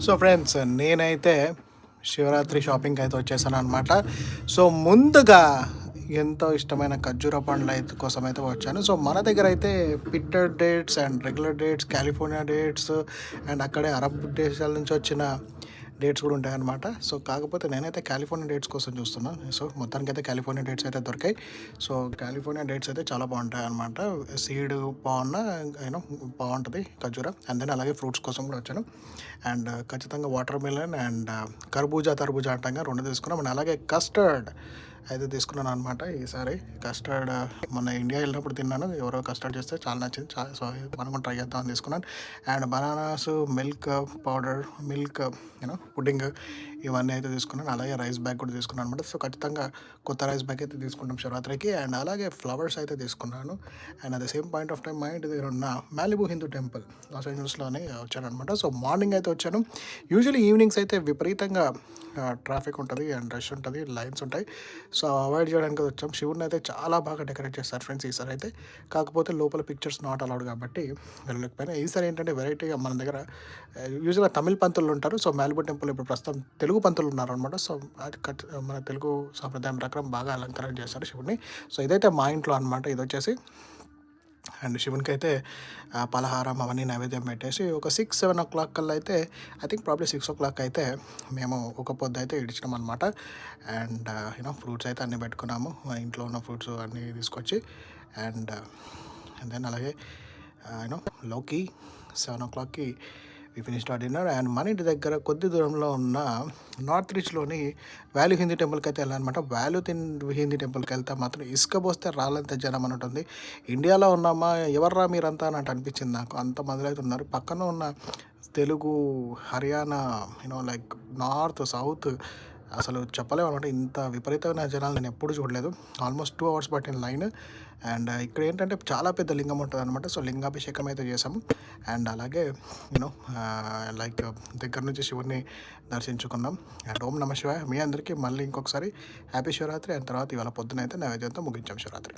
So friends, నేనైతే శివరాత్రి షాపింగ్కి అయితే వచ్చేసాను అనమాట. సో ముందుగా ఎంతో ఇష్టమైన ఖర్జూర పండ్ల అయితే కోసం అయితే వచ్చాను. సో మన దగ్గర అయితే pitted dates and regular dates, California dates and అక్కడే అరబ్ దేశాల నుంచి వచ్చిన డేట్స్ కూడా ఉంటాయన్నమాట. సో కాకపోతే నేనైతే కాలిఫోర్నియా డేట్స్ కోసం చూస్తున్నాను. సో మొత్తానికి అయితే కాలిఫోర్నియా డేట్స్ అయితే దొరికాయి. సో కాలిఫోర్నియా డేట్స్ అయితే చాలా బాగుంటాయి అనమాట. సీడ్ బాగున్నా యూనో బాగుంటుంది ఖర్జూర. అండ్ దెన్ అలాగే ఫ్రూట్స్ కోసం కూడా వచ్చాను. అండ్ ఖచ్చితంగా వాటర్ మిలన్ అండ్ కర్బూజా తర్బూజా అంటాగా రెండు తీసుకున్నాం. అండ్ అలాగే కస్టర్డ్ అయితే తీసుకున్నాను అనమాట. ఈసారి కస్టర్డ్ మొన్న ఇండియా వెళ్ళినప్పుడు తిన్నాను, ఎవరో కస్టర్డ్ చేస్తే చాలా నచ్చింది. సో మనం కూడా ట్రై చేద్దామని తీసుకున్నాను. And bananas, milk powder, milk pudding ఇవన్నీ అయితే తీసుకున్నాను. అలాగే రైస్ బ్యాగ్ కూడా తీసుకున్నాను అనమాట. సో ఖచ్చితంగా కొత్త రైస్ బ్యాగ్ అయితే తీసుకుంటాం శివరాత్రికి. అండ్ అలాగే ఫ్లవర్స్ అయితే తీసుకున్నాను. And at the same point of time మా ఇంటి దగ్గర ఉన్న మాలిబు హిందూ టెంపుల్ లాస్ ఏంజల్స్లోనే వచ్చాను అనమాట. సో మార్నింగ్ అయితే వచ్చాను. యూజువల్లీ ఈవినింగ్స్ అయితే విపరీతంగా ట్రాఫిక్ ఉంటుంది అండ్ రష్ ఉంటుంది, లైన్స్ ఉంటాయి. సో అవాయిడ్ చేయడానికి వచ్చాం. శివుడిని అయితే చాలా బాగా డెకరేట్ చేస్తారు ఫ్రెండ్స్ ఈసారి అయితే. కాకపోతే లోపల పిక్చర్స్ నాట్ అలౌడ్ కాబట్టి వెళ్ళలేకపోయినా. ఈసారి ఏంటంటే వెరైటీగా మన దగ్గర యూజువల్గా తమిళ పంతులు ఉంటారు. సో మాలిబు టెంపుల్ ఇప్పుడు ప్రస్తుతం తెలుగు పంతులు ఉన్నారు అనమాట. సో అది మన తెలుగు సాంప్రదాయం ప్రకారం బాగా అలంకరణ చేస్తారు శివుడిని. సో ఇదైతే మా ఇంట్లో అనమాట. ఇది వచ్చేసి అండ్ శివునికి అయితే పలహారం అవన్నీ నైవేద్యం పెట్టేసి ఒక 6-7 కల్లా అయితే, ఐ థింక్ ప్రాబ్లీ 6 అయితే మేము ఒక పొద్దు అయితే ఇడిచినాం అనమాట. అండ్ ఫ్రూట్స్ అయితే అన్నీ పెట్టుకున్నాము, ఇంట్లో ఉన్న ఫ్రూట్స్ అన్నీ తీసుకొచ్చి. అండ్ దెన్ అలాగే లోకి 7 we finished our dinner. And మన ఇంటి దగ్గర కొద్ది దూరంలో ఉన్న నార్త్ రీచ్లోని వాల్యూ హిందీ టెంపుల్కి అయితే వెళ్ళాలన్నమాట. హిందీ టెంపుల్కి వెళ్తే మాత్రం ఇసుక పోస్తే రాళ్ళంత జనం అని ఉంటుంది. ఇండియాలో ఉన్నామా, ఎవర్రా మీరంతా అన్నట్టు అనిపించింది నాకు. అంతమంది అయితే ఉన్నారు. పక్కన ఉన్న Telugu, Haryana, like north, south, అసలు చెప్పలేము అనమాట. ఇంత విపరీతమైన జనాలు నేను ఎప్పుడు చూడలేదు. ఆల్మోస్ట్ 2 hours పట్టిన లైన్. అండ్ ఇక్కడ ఏంటంటే చాలా పెద్ద లింగం ఉంటుంది అనమాట. సో లింగాభిషేకం అయితే చేసాము. అండ్ అలాగే లైక్ దగ్గర నుంచి శివుడిని దర్శించుకున్నాం. అండ్ ఓం నమ శివాయ. మీ అందరికీ మళ్ళీ ఇంకొకసారి హ్యాపీ శివరాత్రి. అండ్ తర్వాత ఇవాళ పొద్దున అయితే నైవేద్యంతో ముగించాం శివరాత్రి.